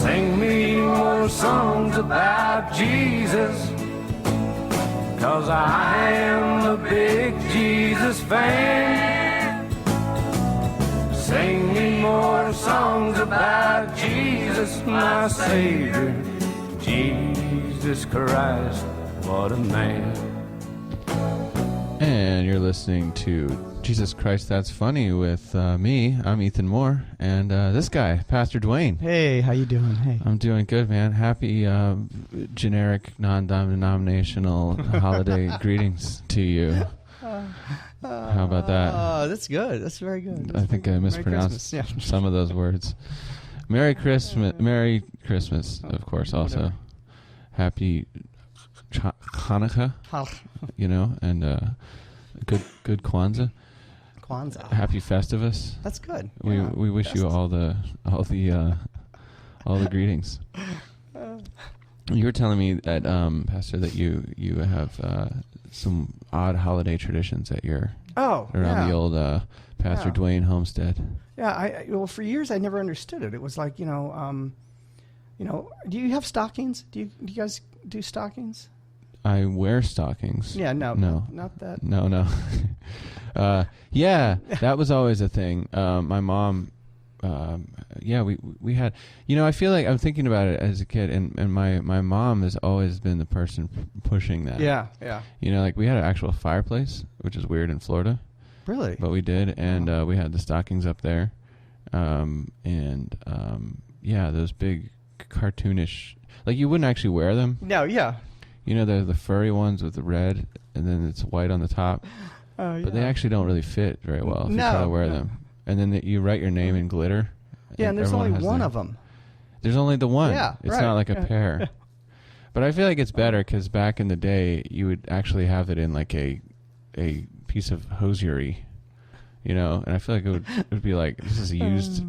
Sing me more songs about Jesus, 'cause I am a big Jesus fan. Sing me more songs about Jesus, my Savior, Jesus Christ, what a man. And you're listening to Jesus Christ, That's Funny with me. I'm Ethan Moore, and this guy, Pastor Dwayne. Hey, how you doing? Hey, I'm doing good, man. Happy generic, non-denominational holiday greetings to you. How about that? That's good. That's very good. I think I mispronounced some of those words. Merry Christmas. Merry Christmas, of course, also. Whatever. Happy Hanukkah, you know, and good Kwanzaa. Happy Festivus. That's good. We wish you all the greetings. You were telling me that Pastor, that you have some odd holiday traditions at your the old Pastor Dwayne homestead. Yeah, well, for years I never understood it. It was like, do you have stockings? Do you guys do stockings? I wear stockings. Yeah, no, not that. No. Yeah, that was always a thing. My mom, we had, I feel like I'm thinking about it as a kid, and my mom has always been the person pushing that. Yeah. Like we had an actual fireplace, which is weird in Florida. Really? But we did, and we had the stockings up there, those big cartoonish, like you wouldn't actually wear them. No, yeah. The furry ones with the red, and then it's white on the top. But they actually don't really fit very well if you try to wear them. And then you write your name in glitter. Yeah, and there's only one of them. There's only the one. Yeah, it's not like a pair. But I feel like it's better because back in the day, you would actually have it in like a piece of hosiery, and I feel like it would be like, this is a used,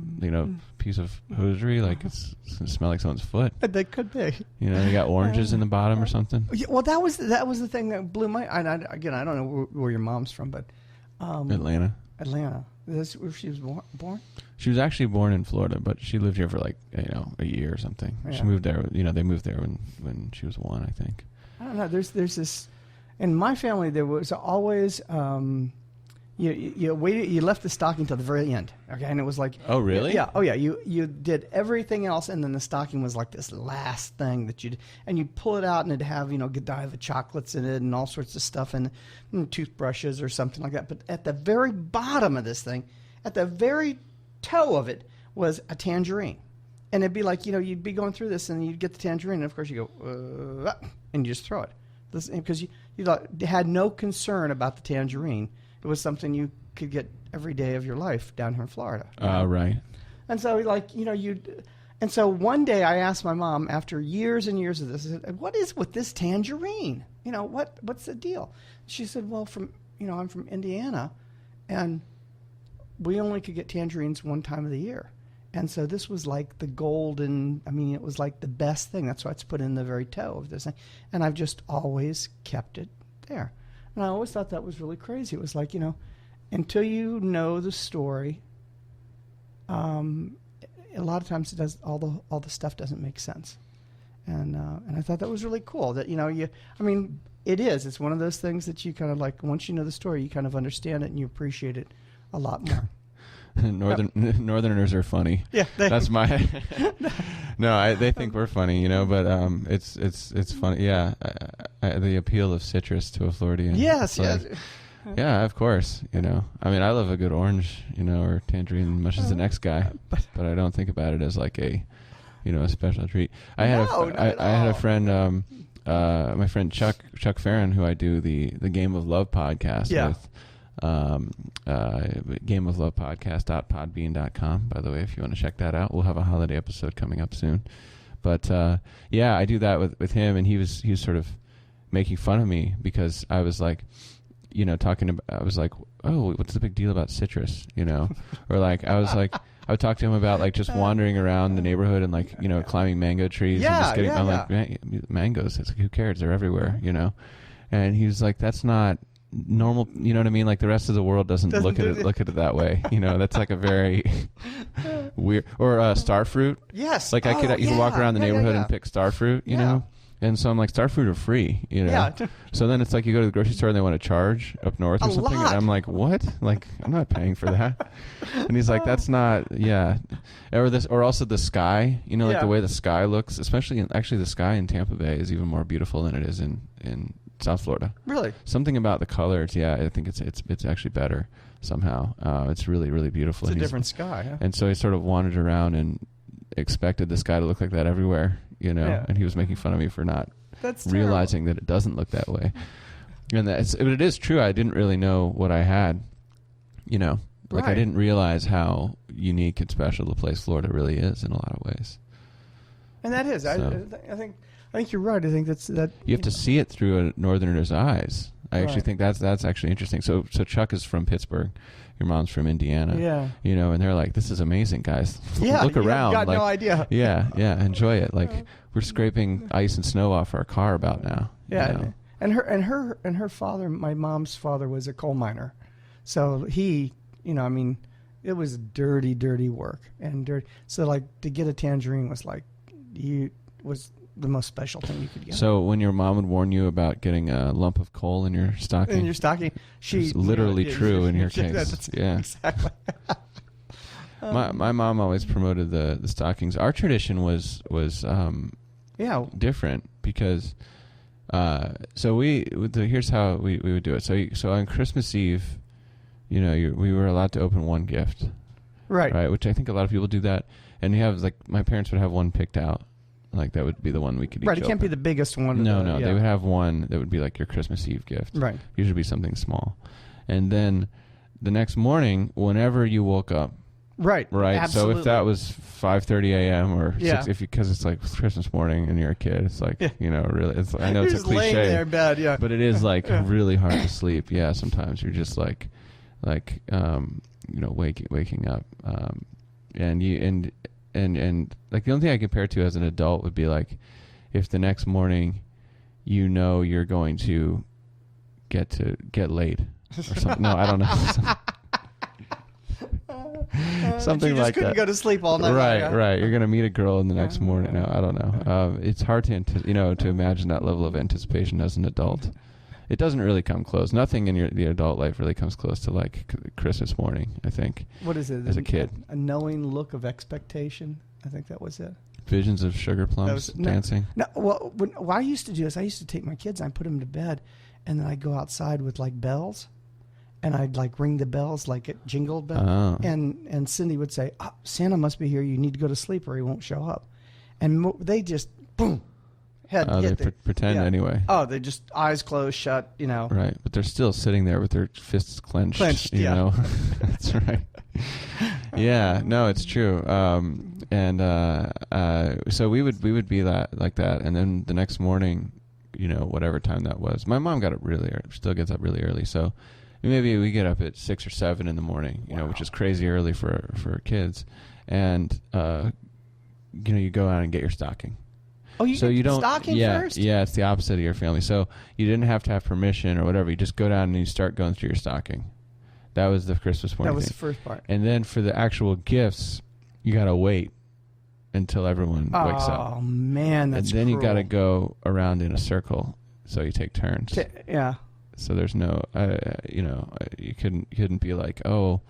piece of hosiery, like it's going to smell like someone's foot. That could be. They got oranges in the bottom or something. Yeah, well, that was the thing that blew my. I don't know where your mom's from, but Atlanta. That's where she was born. She was actually born in Florida, but she lived here for like a year or something. Yeah. She moved there. They moved there when she was 1, I think. I don't know. There's this in my family. There was always. You waited. You left the stocking till the very end. Okay, and it was like. Oh really? Yeah. Oh yeah. You did everything else, and then the stocking was like this last thing that and you pull it out, and it'd have Godiva chocolates in it and all sorts of stuff, and toothbrushes or something like that. But at the very bottom of this thing, at the very toe of it, was a tangerine, and it'd be like you'd be going through this, and you'd get the tangerine, and of course you go and you just throw it, because you had no concern about the tangerine. It was something you could get every day of your life down here in Florida. Right. And so, and so one day I asked my mom, after years and years of this, I said, "What is with this tangerine? What's the deal?" She said, "Well, I'm from Indiana, and we only could get tangerines one time of the year, and so this was like the golden. It was like the best thing. That's why it's put in the very toe of this thing, and I've just always kept it there." And I always thought that was really crazy. It was like, until you know the story, a lot of times it does all the stuff doesn't make sense. And I thought that was really cool that, it is. It's one of those things that you kind of like, once you know the story, you kind of understand it and you appreciate it a lot more. Northerners are funny. Yeah, that's my. No, they think we're funny, but it's funny. Yeah, the appeal of citrus to a Floridian. Yes, yes. Yeah, of course. I love a good orange, or tangerine much as the next guy, but I don't think about it as like a special treat. I had a friend, my friend Chuck Farron, who I do the Game of Love podcast with. gameoflovepodcast.podbean.com, by the way, if you want to check that out. We'll have a holiday episode coming up soon. But I do that with him, and he was sort of making fun of me because I was like, I was like, oh, what's the big deal about citrus, or like I was like, I would talk to him about like just wandering around the neighborhood and like climbing mango trees and just getting like mangoes. It's like, who cares? They're everywhere, And he was like, that's not normal, you know what I mean? Like the rest of the world doesn't look at it that way. That's like a very weird. Or star fruit. Yes. Like you could walk around the neighborhood and pick star fruit, you know? And so I'm like, star fruit are free, you know? Yeah. So then it's like you go to the grocery store and they want to charge up north or something. lot. And I'm like, what? Like, I'm not paying for that. And he's like, that's not, yeah. Or also the sky, you know, like the way the sky looks, actually the sky in Tampa Bay is even more beautiful than it is in South Florida. Really? Something about the colors, I think it's actually better somehow. It's really, really beautiful. It's a different sky. Huh? And so he sort of wandered around and expected the sky to look like that everywhere, you know, and he was making fun of me for not realizing that it doesn't look that way. And but it is true. I didn't really know what I had, you know, like I didn't realize how unique and special the place Florida really is in a lot of ways. And that is, so, I think you're right. I think that you have to see it through a northerner's eyes. I actually think that's actually interesting. So Chuck is from Pittsburgh. Your mom's from Indiana. Yeah. You know, and they're like, this is amazing, guys. Look around. Got no idea. Yeah. Enjoy it. Like we're scraping ice and snow off our car about now. Yeah. You know? And her father, my mom's father, was a coal miner. So he, you know, I mean, it was dirty work and dirty. So like to get a tangerine was like, was the most special thing you could get. So when your mom would warn you about getting a lump of coal in your stocking, she's literally true in your case. Exactly. My mom always promoted the stockings. Our tradition was different because here's how we would do it. So on Christmas Eve, you know, we were allowed to open one gift, right? Which I think a lot of people do that, and you have like my parents would have one picked out. Like that would be the one we could each Right, it can't be the biggest one. No, they would have one that would be like your Christmas Eve gift. Right. Usually be something small. And then the next morning, whenever you woke up. Right. So Absolutely. if that was 5:30 a.m. or 6, because it's like Christmas morning and you're a kid, it's like, you know, really, I know it's a cliche. Laying there in bed, but it is like really hard to sleep. Yeah, sometimes you're just like you know, waking up. And like the only thing I compare it to as an adult would be like if the next morning you know you're going to get laid or something. No, I don't know. Something like that. You couldn't go to sleep all night. Right. You're going to meet a girl in the next morning. No, I don't know. It's hard to imagine that level of anticipation as an adult. It doesn't really come close. Nothing in the adult life really comes close to like Christmas morning, I think. What is it? As a kid. A knowing look of expectation. I think that was it. Visions of sugar plums dancing. No, what I used to do is I used to take my kids and I'd put them to bed and then I'd go outside with like bells and I'd like ring the bells like it jingled bells. Oh. And Cindy would say, Santa must be here. You need to go to sleep or he won't show up. And they just, boom. They pretend anyway. Oh, they just eyes closed, shut, you know. Right, but they're still sitting there with their fists clenched you know. That's right. Yeah, no, it's true. So we would be like that, and then the next morning, you know, whatever time that was. My mom got up really early, still gets up really early, so maybe we get up at 6 or 7 in the morning, you know, which is crazy early for kids, and you know, you go out and get your stocking. Oh, you don't stocking first? Yeah, it's the opposite of your family. So you didn't have to have permission or whatever. You just go down and you start going through your stocking. That was the Christmas morning. That was the first part. And then for the actual gifts, you got to wait until everyone wakes up. Oh, man, that's And then cruel. you got to go around in a circle. So you take turns. Yeah. So there's no, you know, you couldn't be like, oh,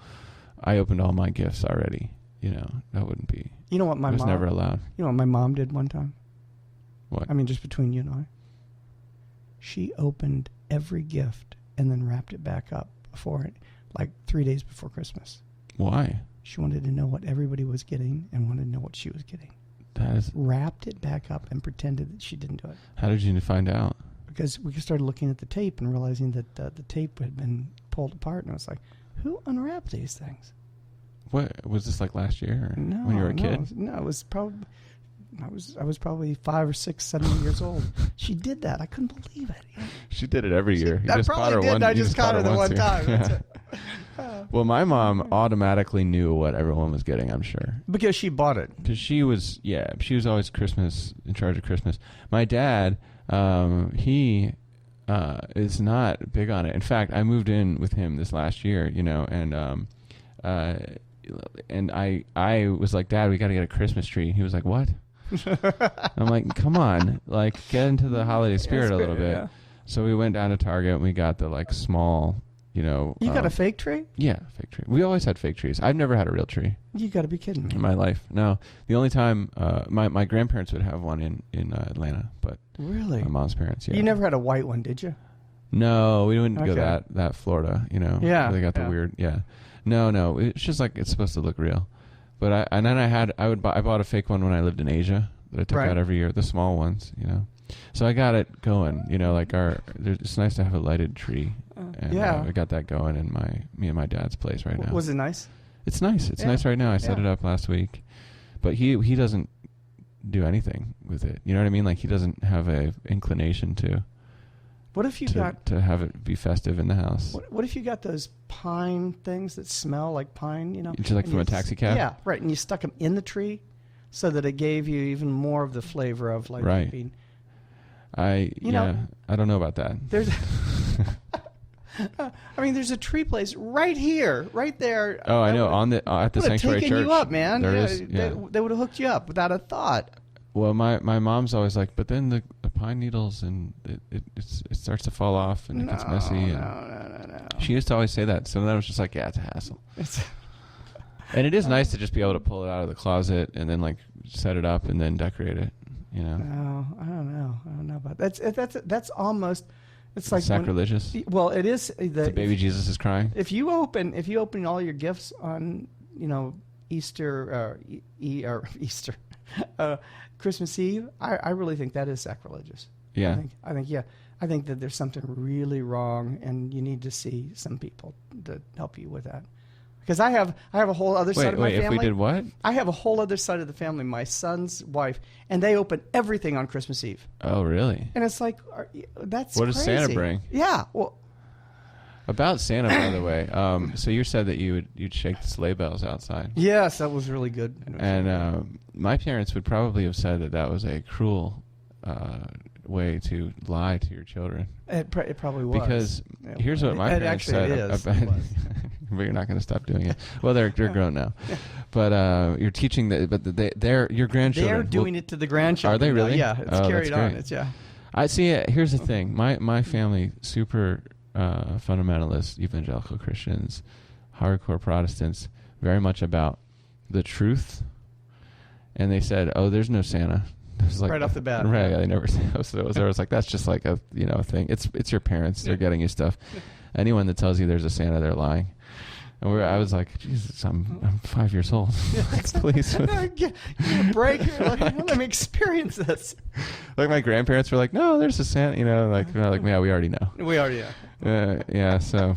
I opened all my gifts already. You know, that wouldn't be. You know what my mom. It was never allowed. You know what my mom did one time? What? I mean, just between you and I. She opened every gift and then wrapped it back up before it, like 3 days before Christmas. Why? She wanted to know what everybody was getting and wanted to know what she was getting. Wrapped it back up and pretended that she didn't do it. How did you find out? Because we started looking at the tape and realizing that the tape had been pulled apart, and I was like, who unwrapped these things? What was this, like last year or no, when you were a kid? No, it was probably... I was probably 5 or 6, 7 years old. She did that. I couldn't believe it. She did it every year. I probably did. I just caught her the one time. Yeah. Well, my mom automatically knew what everyone was getting, I'm sure. Because she bought it. Because she was always in charge of Christmas. My dad, he is not big on it. In fact, I moved in with him this last year, you know, and and I was like, Dad, we got to get a Christmas tree. And he was like, what? I'm like, come on, like get into the holiday spirit a little bit. Yeah. So we went down to Target and we got the like small, you got a fake tree? Yeah, fake tree. We always had fake trees. I've never had a real tree. You got to be kidding me. In my life. No. The only time my grandparents would have one in Atlanta, but really? My mom's parents, yeah. You never had a white one, did you? No, we wouldn't go that Florida, Yeah. Where they got the weird, yeah. No, it's just like it's supposed to look real. But I bought a fake one when I lived in Asia that I took out every year, the small ones, So I got it going, it's nice to have a lighted tree. And I got that going in me and my dad's place right now. Was it nice? It's nice. It's nice right now. I set it up last week. But he doesn't do anything with it. You know what I mean? Like he doesn't have a inclination to What if you to have it be festive in the house. What if you got those pine things that smell like pine, Just like from a taxi cab? Yeah, right. And you stuck them in the tree so that it gave you even more of the flavor of like being. I don't know about that. There's there's a tree place right here, right there. Oh, I know. At the sanctuary church. Taken you up, man. There yeah, is, They would have hooked you up without a thought. Well, my mom's always like, but then the pine needles and it starts to fall off and it gets messy. No. She used to always say that. So then I was just like, yeah, it's a hassle. And it is nice to just be able to pull it out of the closet and then like set it up and then decorate it. No, I don't know about that. That's almost. It's like sacrilegious. It is. The baby Jesus is crying. If you open all your gifts on Easter Easter, Christmas Eve, I really think that is sacrilegious. Yeah. I think that there's something really wrong, and you need to see some people to help you with that. Because I have a whole other side of my family. If we did what? I have a whole other side of the family, my son's wife, and they open everything on Christmas Eve. Oh, really? And it's like, that's what crazy. Does Santa bring? Yeah. Well, about Santa, by the way. So you said that you'd shake the sleigh bells outside. Yes, that was really good. And my parents would probably have said that was a cruel way to lie to your children. It probably was. Because here's what my parents said. But you're not going to stop doing it. Well, they're grown now. But you're teaching they're your grandchildren. They're doing it to the grandchildren. Are they really? Yeah, it's carried on. I see it. Here's the thing. My family, super fundamentalist evangelical Christians, hardcore Protestants, very much about the truth. And they said, "Oh, there's no Santa." It was like, right off the bat. Right. Yeah, they never said. So I was like, that's just like a thing. It's your parents. They're getting you stuff. Anyone that tells you there's a Santa, they're lying. And I was like, Jesus, I'm 5 years old. Please. Give me a break. Let me experience this. Like my grandparents were like, no, there's a Santa. Yeah, we already know. We already know. Yeah. So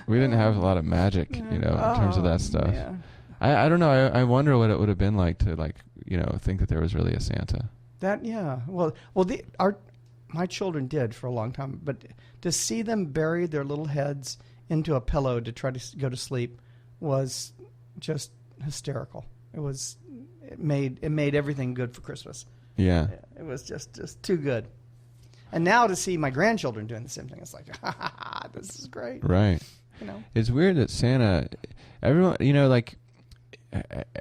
we didn't have a lot of magic, in terms of that stuff. Yeah. I don't know. I wonder what it would have been like to think that there was really a Santa. My children did for a long time, but to see them bury their little heads into a pillow to try to go to sleep was just hysterical. It made everything good for Christmas. Yeah. It was just too good. And now to see my grandchildren doing the same thing, it's like, this is great. Right. It's weird that Santa, everyone,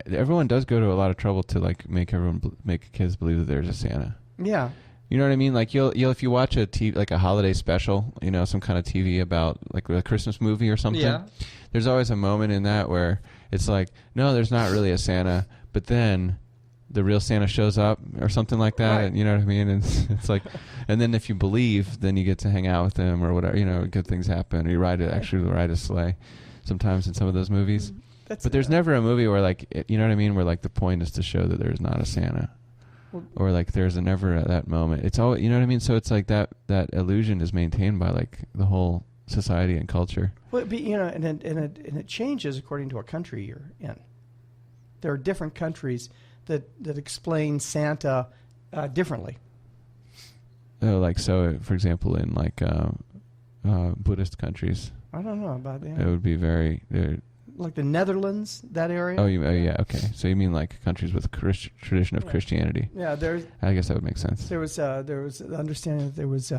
everyone does go to a lot of trouble to make kids believe that there's a Santa. Yeah. You know what I mean? Like you'll if you watch a TV, like a holiday special, some kind of TV about like a Christmas movie or something. Yeah. There's always a moment in that where it's like, no, there's not really a Santa, but then the real Santa shows up or something like that. Right. And you know what I mean? And it's like, and then if you believe, then you get to hang out with him or whatever. Good things happen. Or you actually ride a sleigh, sometimes in some of those movies. But there's never a movie where you know what I mean? Where like the point is to show that there's not a Santa. Or like there's never that moment. It's all, you know what I mean? So it's like that illusion is maintained by like the whole society and culture. Well, and it changes according to what country you're in. There are different countries that explain Santa differently. Oh, like so, for example, in like Buddhist countries. I don't know about that. It would be very. Like the Netherlands, that area? Oh, yeah, okay. So you mean like countries with a tradition of Christianity? Yeah, I guess that would make sense. There was the understanding that there was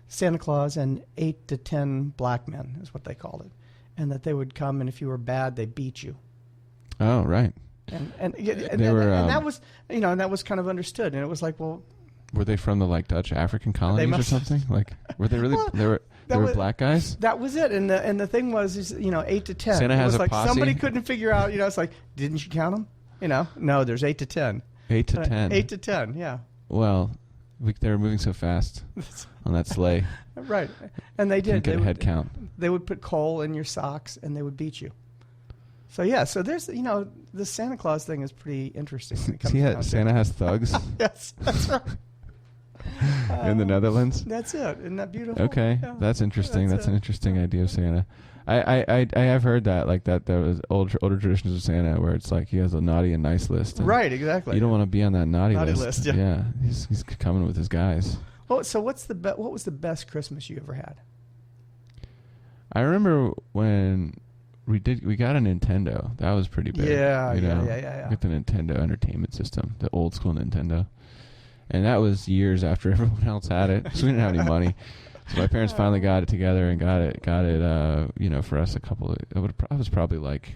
Santa Claus and 8 to 10 black men is what they called it, and that they would come, and if you were bad, they beat you. Oh, right. And that was, and that was kind of understood. And it was like, well, were they from the like Dutch African colonies or something? Like, were they really? Well, they were black guys. That was it. And the thing was, 8 to 10. Santa has it was a like posse? somebody couldn't figure out. It's like, didn't you count them? No, there's 8 to 10. 8 to 10. 8 to 10. Yeah. Well, they were moving so fast on that sleigh. Right. And they did. Didn't get a head count. They would put coal in your socks and they would beat you. So yeah, so there's the Santa Claus thing is pretty interesting. When it comes down to Santa has thugs. Yes, that's right. In the Netherlands. That's it. Isn't that beautiful? Okay, Yeah. that's interesting. That's an interesting idea of Santa. I have heard that like that there was older traditions of Santa where it's like he has a naughty and nice list. And Right, exactly. you don't want to be on that naughty list. Yeah, he's coming with his guys. Well, so what was the best Christmas you ever had? I remember when we got a Nintendo. That was pretty big. Yeah. We got the Nintendo Entertainment System, the old school Nintendo, and that was years after everyone else had it. So we didn't have any money. So my parents finally got it together and got it. For us I was probably like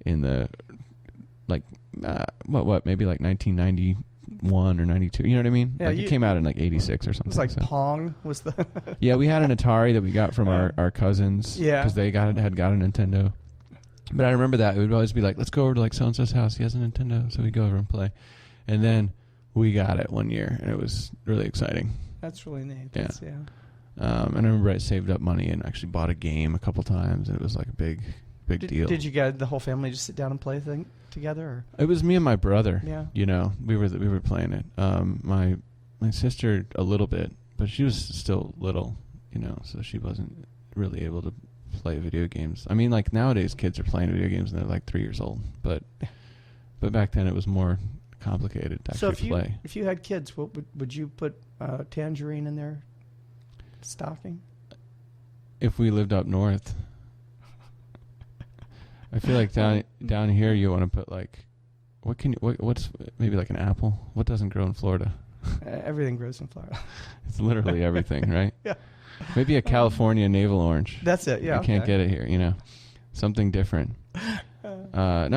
in the maybe like 1991 or 92. You know what I mean? Yeah, it came out in like 86 or something. It was like Pong was the. Yeah, we had an Atari that we got from our cousins. Yeah. Because they had got a Nintendo. But I remember that it would always be like, let's go over to like so and so's house. He has a Nintendo, so we go over and play. And then we got it one year, and it was really exciting. That's really neat. Yeah. Yeah. And I remember I saved up money and actually bought a game a couple times, and it was like a big deal. Did you guys, the whole family, just sit down and play together? Or? It was me and my brother. Yeah. We were playing it. My sister a little bit, but she was still little, so she wasn't really able to play video games. I mean, like nowadays kids are playing video games and they're like 3 years old, but back then it was more complicated to actually play. So if you had kids, what would you put Tangerine in their stocking? If we lived up north, I feel like down here you want to put like, what's maybe like an apple? What doesn't grow in Florida? Everything grows in Florida. It's literally everything, right? Yeah. Maybe a California navel orange. That's it. Yeah. You can't get it here, something different. No, I'm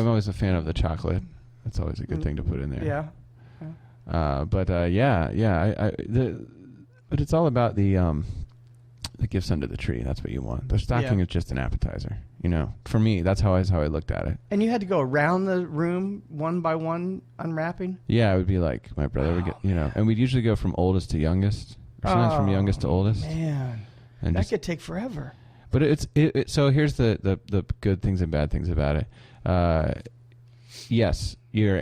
always a fan of the chocolate. That's always a good thing to put in there. Yeah. But it's all about the gifts under the tree. That's what you want. The stocking is just an appetizer. For me, that's how I looked at it. And you had to go around the room one by one unwrapping? Yeah, it would be like my brother would get, and we'd usually go from oldest to youngest, or sometimes from youngest to oldest. Man, and that could take forever. But so here's the good things and bad things about it. Yes, you're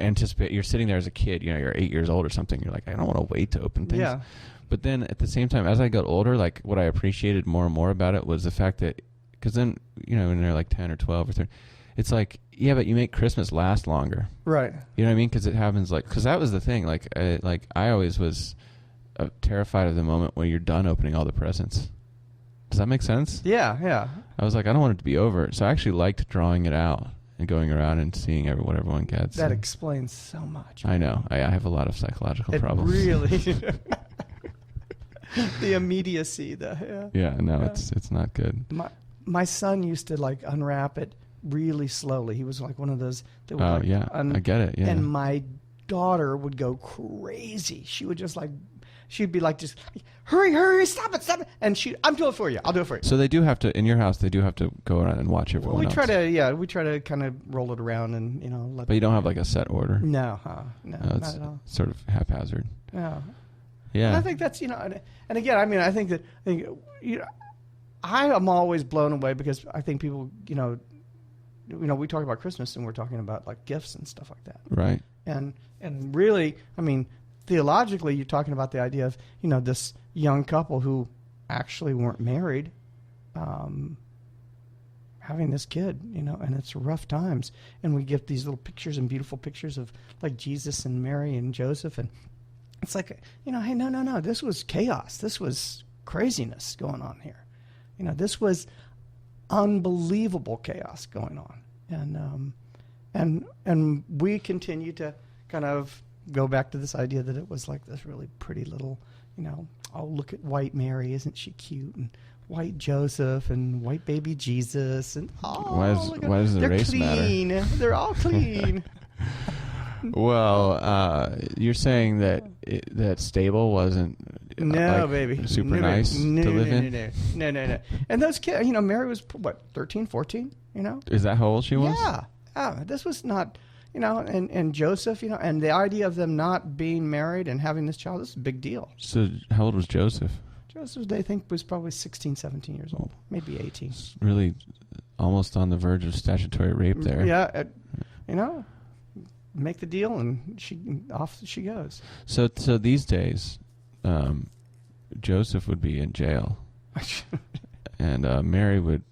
sitting there as a kid, you're 8 years old or something. You're like, I don't want to wait to open things. Yeah. But then at the same time, as I got older, like what I appreciated more and more about it was the fact that, because then, when they're like 10 or 12 or 13, it's like, yeah, but you make Christmas last longer. Right. You know what I mean? Because it happens because that was the thing. I always was terrified of the moment when you're done opening all the presents. Does that make sense? Yeah, yeah. I was like, I don't want it to be over. So I actually liked drawing it out and going around and seeing what everyone gets. That explains so much. I know. I have a lot of psychological problems. Really. The immediacy. It's not good. My son used to unwrap it really slowly. He was like one of those that would I get it. Yeah. And my daughter would go crazy. She would just she'd be like, just hurry, stop it. And I'll do it for you. So they do have to, in your house, they do have to go around and watch everyone else. We try to kind of roll it around and, But you don't have like a set order? No, not at all. Sort of haphazard. No. Yeah. And I think that's, and again, I think I am always blown away because I think people, we talk about Christmas and we're talking about like gifts and stuff like that. Right. And really, theologically, you're talking about the idea of, this young couple who actually weren't married, having this kid, and it's rough times. And we get these little pictures and beautiful pictures of like Jesus and Mary and Joseph. And it's like, hey, no, this was chaos. This was craziness going on here. This was unbelievable chaos going on. And we continue to kind of go back to this idea that it was like this really pretty little, oh, look at white Mary, isn't she cute? And white Joseph and white baby Jesus, and why does the they're race clean. matter? They're all clean. Well, you're saying that that stable wasn't baby, super nice to live in? No. And those kids, Mary was what, 13, 14, Is that how old she was? Yeah. This was not, and Joseph, and the idea of them not being married and having this child, this is a big deal. So how old was Joseph? Joseph, they think, was probably 16, 17 years old, maybe 18. It's really almost on the verge of statutory rape there. Yeah, make the deal, and off she goes. So these days, Joseph would be in jail, and Mary would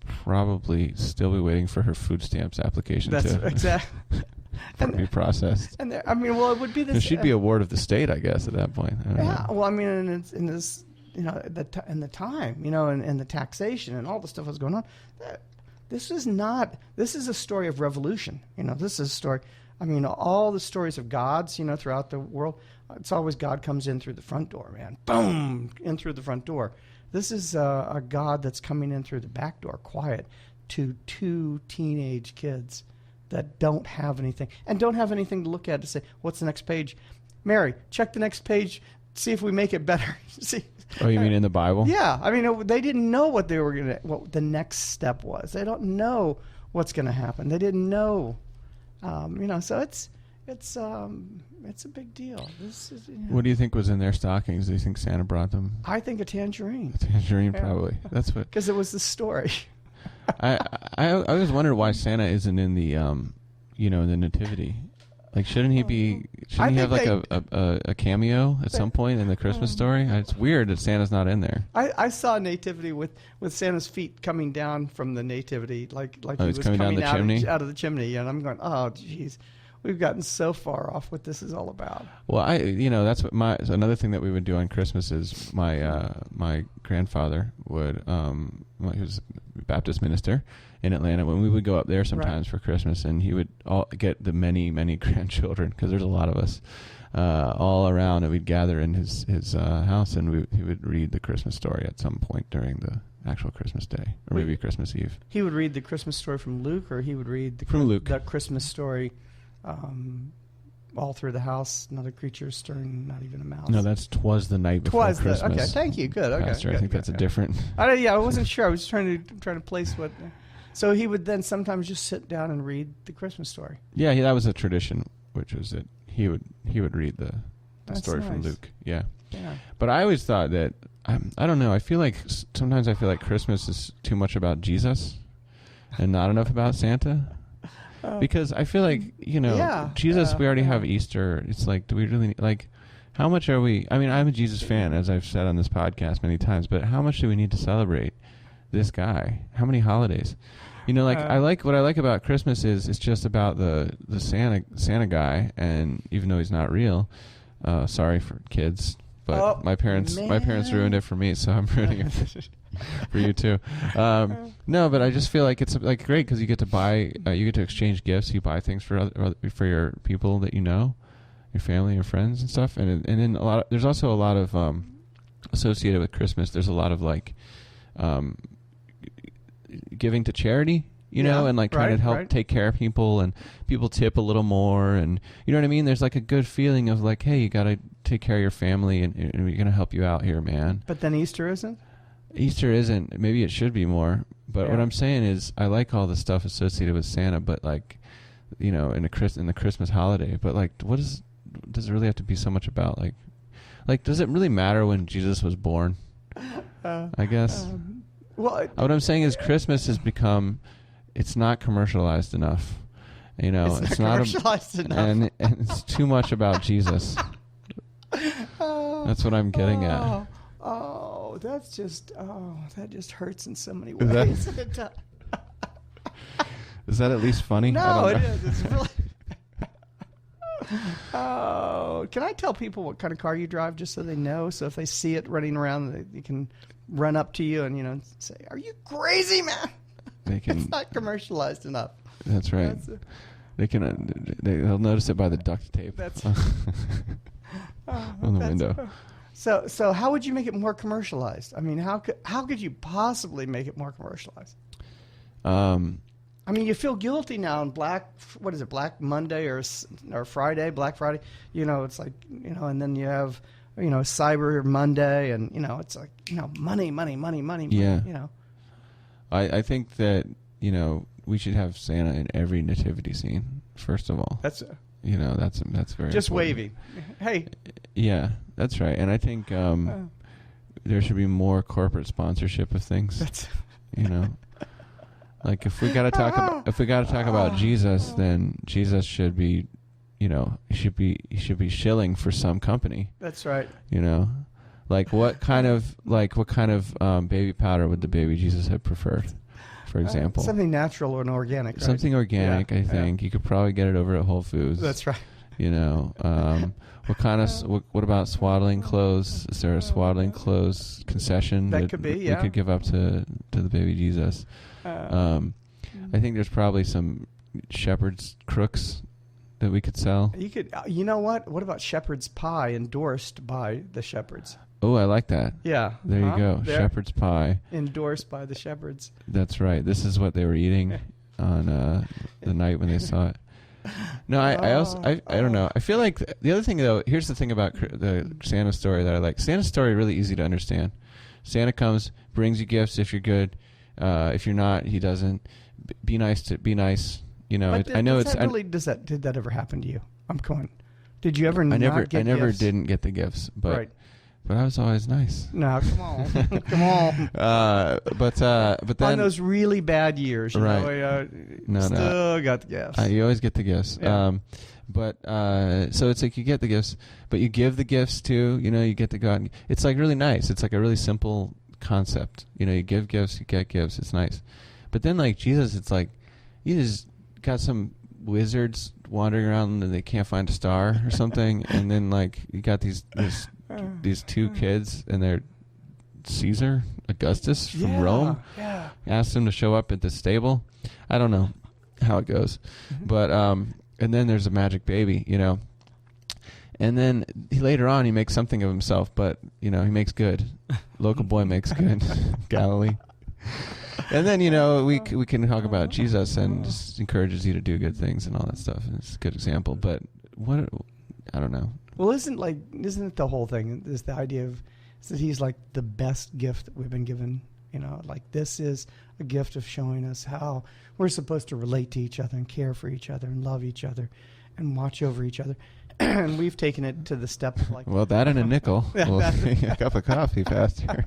probably still be waiting for her food stamps application to be processed. And it would be this. She'd be a ward of the state, I guess, at that point. I don't know. Well, and it's in this, in the time, and the taxation and all the stuff that's going on. This is a story of revolution. This is a story. All the stories of gods, throughout the world, it's always God comes in through the front door, man. Boom, in through the front door. This is a God that's coming in through the back door, quiet, to two teenage kids that don't have anything to look at to say, what's the next page? Mary, check the next page, see if we make it better. See. Oh, you mean in the Bible? Yeah. They didn't know what the next step was. They don't know what's going to happen. They didn't know. So it's a big deal. This is, What do you think was in their stockings? Do you think Santa brought them? I think a tangerine. A tangerine, probably. That's what. Because it was the story. I always wondered why Santa isn't in the in the nativity. Like, shouldn't he be? Shouldn't he have like a cameo at some point in the Christmas story? It's weird that Santa's not in there. I saw a nativity with Santa's feet coming down from the nativity, like he was coming down the chimney? out of the chimney, and I'm going, oh, geez, we've gotten so far off what this is all about. Well, that's what another thing that we would do on Christmas is my grandfather would he was a Baptist minister in Atlanta. When we would go up there sometimes for Christmas, and he would get the many grandchildren, because there's a lot of us all around, and we'd gather in his house, and he would read the Christmas story at some point during the actual Christmas day, or maybe Christmas Eve. He would read the Christmas story from Luke, or he would read the Christmas story all through the house, not a creature stirring, not even a mouse. No, that's 'Twas the Night Before Christmas. Okay, thank you. Good. Okay, Pastor, good, I think that's a different. I wasn't sure. I was trying to place what. So he would then sometimes just sit down and read the Christmas story. Yeah, that was a tradition, which was that he would read the story from Luke. Yeah. But I always thought that I don't know. I feel like sometimes Christmas is too much about Jesus, and not enough about Santa. Because I feel like Jesus. We already have Easter. It's like, do we really how much are we? I'm a Jesus fan, as I've said on this podcast many times. But how much do we need to celebrate this guy? How many holidays? I like what I like about Christmas is it's just about the Santa guy, and even though he's not real, sorry for kids, but my parents ruined it for me, so I'm ruining it for you too. No, but I just feel like it's great because you get to buy, you get to exchange gifts, you buy things for your people that your family, your friends and stuff, and then there's also a lot of associated with Christmas. There's a lot of giving to charity, and trying to help take care of people, and people tip a little more, and you know what I mean? There's a good feeling of hey, you got to take care of your family, and we're going to help you out here, man. But then Easter isn't? Maybe it should be more. But what I'm saying is I like all the stuff associated with Santa, but in the Christmas holiday, but what does it really have to be so much about? Does it really matter when Jesus was born? I guess. What I'm saying is Christmas has become, it's not commercialized enough. It's not commercialized enough. And it's too much about Jesus. That's what I'm getting at. That just hurts in so many ways. Is that at least funny? No, it is. It's really. Can I tell people what kind of car you drive just so they know? So if they see it running around, they can run up to you and say, "Are you crazy, man?" It's not commercialized enough. That's right. They'll notice it by the duct tape on the window. So how would you make it more commercialized? I mean, how could you possibly make it more commercialized? I mean, you feel guilty now on Black Monday or Friday, Black Friday. You know, it's like, you know, and then you have, you know, Cyber Monday, and, you know, it's like, you know, money. Yeah. You know. I think that, you know, we should have Santa in every nativity scene, first of all. That's you know, that's very just important. waving. Hey. Yeah, that's right. And I think there should be more corporate sponsorship of things. That's you know. Like if we gotta talk about Jesus, then Jesus should be, you know, he should be shilling for some company. That's right. You know, like what kind of baby powder would the baby Jesus have preferred, for example? Something natural and organic. Right? Something organic, yeah, I think. You could probably get it over at Whole Foods. That's right. You know, what about swaddling clothes? Is there a swaddling clothes concession that could be? we could give up to the baby Jesus? I think there's probably some shepherd's crooks that we could sell. You could. You know what? What about shepherd's pie endorsed by the shepherds? Oh, I like that. Yeah. There you go. There. Shepherd's pie. Endorsed by the shepherds. That's right. This is what they were eating on the night when they saw it. No, I don't know. I feel like the other thing, though, here's the thing about the Santa story that I like. Santa's story really easy to understand. Santa comes, brings you gifts if you're good. If you're not, he doesn't. Be nice. You know, But I know did that ever happen to you? I'm going. Did you ever I never gifts? didn't get the gifts, but right. But I was always nice. No, come on, come on. But then on those really bad years, you right? know, still got the gifts. You always get the gifts. Yeah. So it's like you get the gifts, but you give the gifts too. You know, you get to go out. And, it's like really nice. It's like a really simple concept. You know, you give gifts, you get gifts. It's nice. But then like Jesus, it's like you just got some wizards wandering around and they can't find a star or something, and then like you got these two kids and they're Caesar Augustus from Rome. Yeah. Asked them to show up at the stable. I don't know how it goes, but and then there's a magic baby, you know. And then later on he makes something of himself, but you know he makes good. Local boy makes good. Galilee. And then, you know, we can talk about Jesus and just encourages you to do good things and all that stuff. And it's a good example. But I don't know. Well, isn't it the whole thing? Is the idea of that he's like the best gift that we've been given? You know, like this is a gift of showing us how we're supposed to relate to each other and care for each other and love each other and watch over each other. And we've taken it to the step of like... Well, that and a nickel. A cup of coffee, Pastor.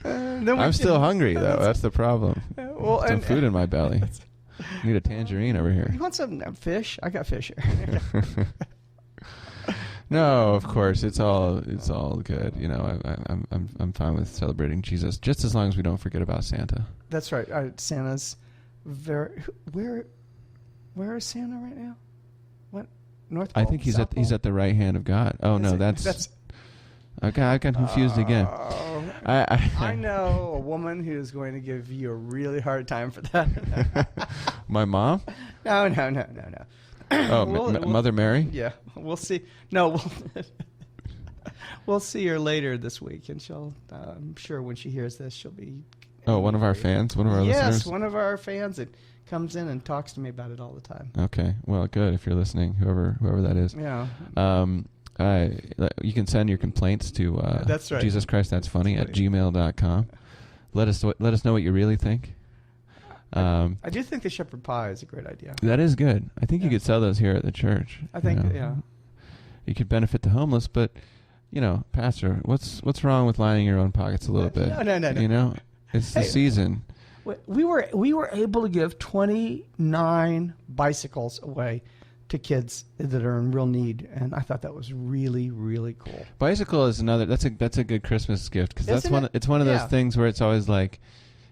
I'm still hungry, though. That's the problem. Some food in my belly. Need a tangerine over here. You want some fish? I got fish here. No, of course it's all good. You know, I'm fine with celebrating Jesus, just as long as we don't forget about Santa. That's right. Santa's very. Where is Santa right now? What? North Pole? I think he's at the right hand of God. Oh no, that's. I got confused again. I know a woman who's going to give you a really hard time for that. My mom? No. Oh, Mother Mary? Yeah, we'll see. No, we'll see her later this week, and she'll. I'm sure when she hears this, she'll be. Oh, one of our fans, one of our listeners. Yes, one of our fans that comes in and talks to me about it all the time. Okay, well, good if you're listening, whoever that is. Yeah. You can send your complaints to that's right. Jesus Christ That's Funny at gmail.com. Let us know what you really think. I do think the shepherd pie is a great idea. That is good. I think you could sell those here at the church. I think, You could benefit the homeless, but, you know, Pastor, what's wrong with lining your own pockets a little bit? No. You know, it's the season. We were able to give 29 bicycles away to kids that are in real need, and I thought that was really, really cool. Bicycle is another. That's a good Christmas gift because it's one of those things where it's always like,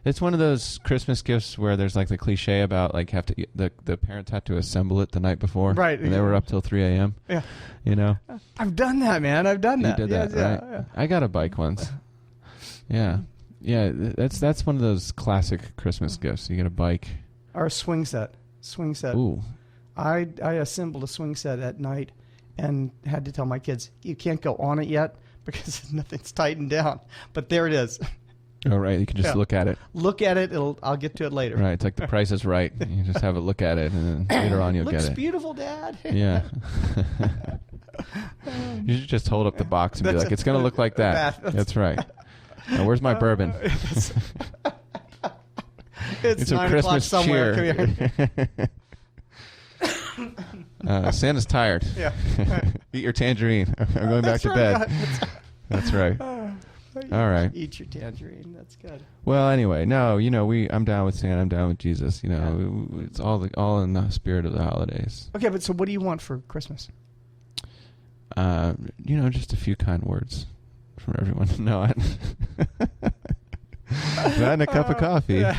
it's one of those Christmas gifts where there's like the cliche about like the parents have to assemble it the night before, right? And they were up till 3 a.m. Yeah, you know. I've done that, man. I've done that. You did that, right? Yeah. I got a bike once. Yeah. That's one of those classic Christmas gifts. You get a bike or a swing set. Ooh. I assembled a swing set at night and had to tell my kids, you can't go on it yet because nothing's tightened down. But there it is. Oh, right. You can just look at it. Look at it. I'll get to it later. Right. It's like The Price is Right. You just have a look at it, and then later on you'll get it. Looks beautiful, Dad. Yeah. You should just hold up the box and be like, it's going to look like that. That's right. Now, where's my bourbon? It's some 9 Christmas o'clock somewhere. cheer. Santa's tired. Yeah. Eat your tangerine. I'm going back to bed. That's right. All right. Eat your tangerine. That's good. Well, anyway, no, I'm down with Santa. I'm down with Jesus. It's all in the spirit of the holidays. Okay, but so what do you want for Christmas? Just a few kind words from everyone. No, not in a cup of coffee. I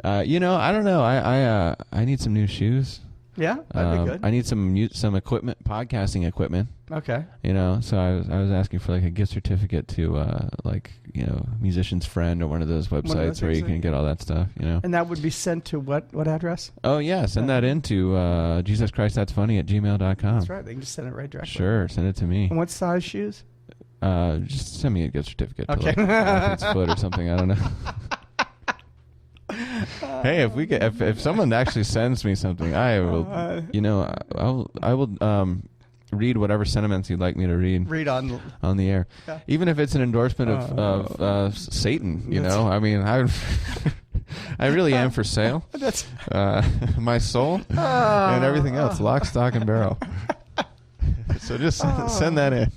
don't know. I need some new shoes. Yeah, that'd be good. I need some equipment, podcasting equipment. Okay. So I was asking for like a gift certificate to Musician's Friend or one of those websites where you can get all that stuff. And that would be sent to what address? Oh yeah, send that in to Jesus Christ That's Funny at gmail.com. That's right. They can just send it right directly. Sure, send it to me. And what size shoes? Just send me a gift certificate. Okay. To like, it's foot or something. I don't know. Hey, if someone actually sends me something, I will. I will read whatever sentiments you'd like me to read. Read on the air, even if it's an endorsement of Satan. I mean, I really am for sale. That's my soul and everything else, lock, stock, and barrel. So just send that in.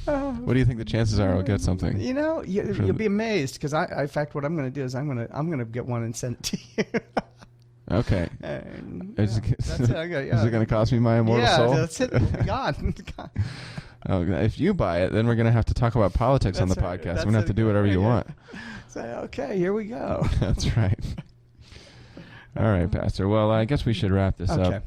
What do you think the chances are I'll get something? You'll be amazed because in fact, what I'm going to do is I'm going to get one and send it to you. Okay. Is it going to cost me my immortal soul? Yeah, that's it. Gone. Oh, if you buy it, then we're going to have to talk about politics on the podcast. We're going to have to do whatever you want. Say, okay, here we go. That's right. All right, Pastor. Well, I guess we should wrap this up.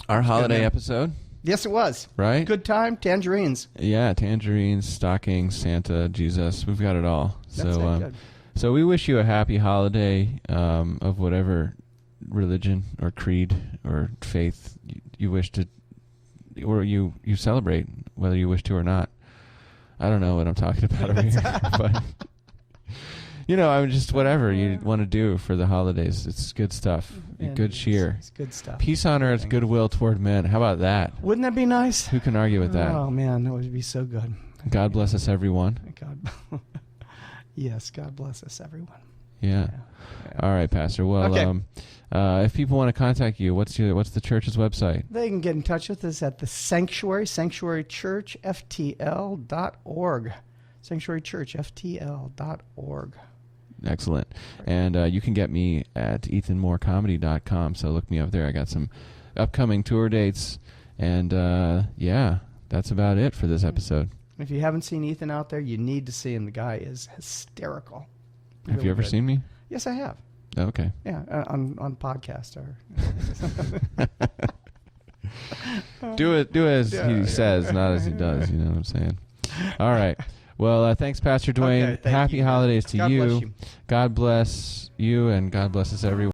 Our holiday episode. Yes, it was. Right? Good time. Tangerines. Yeah, tangerines, stockings, Santa, Jesus. We've got it all. That's good. So we wish you a happy holiday of whatever religion or creed or faith you wish to, or you celebrate, whether you wish to or not. I don't know what I'm talking about over here, but I'm just whatever you want to do for the holidays. It's good stuff. Good cheer. It's good stuff. Peace on earth, goodwill toward men. How about that? Wouldn't that be nice? Who can argue with that? Oh man, that would be so good. God bless us, everyone. God. Yes, God bless us, everyone. Yeah. All right, Pastor. Well, if people want to contact you, what's the church's website? They can get in touch with us at the sanctuarychurchftl.org. Sanctuarychurchftl.org. Excellent. And you can get me at ethanmorecomedy.com. So look me up there. I got some upcoming tour dates. And that's about it for this episode. If you haven't seen Ethan out there, you need to see him. The guy is hysterical. Have you ever seen me? Yes, I have. Okay. Yeah, on podcast or. Do as he says, not as he does. You know what I'm saying? All right. Well, thanks, Pastor Dwayne. Okay, Happy holidays to God you. bless you. God bless you, and God bless us everyone.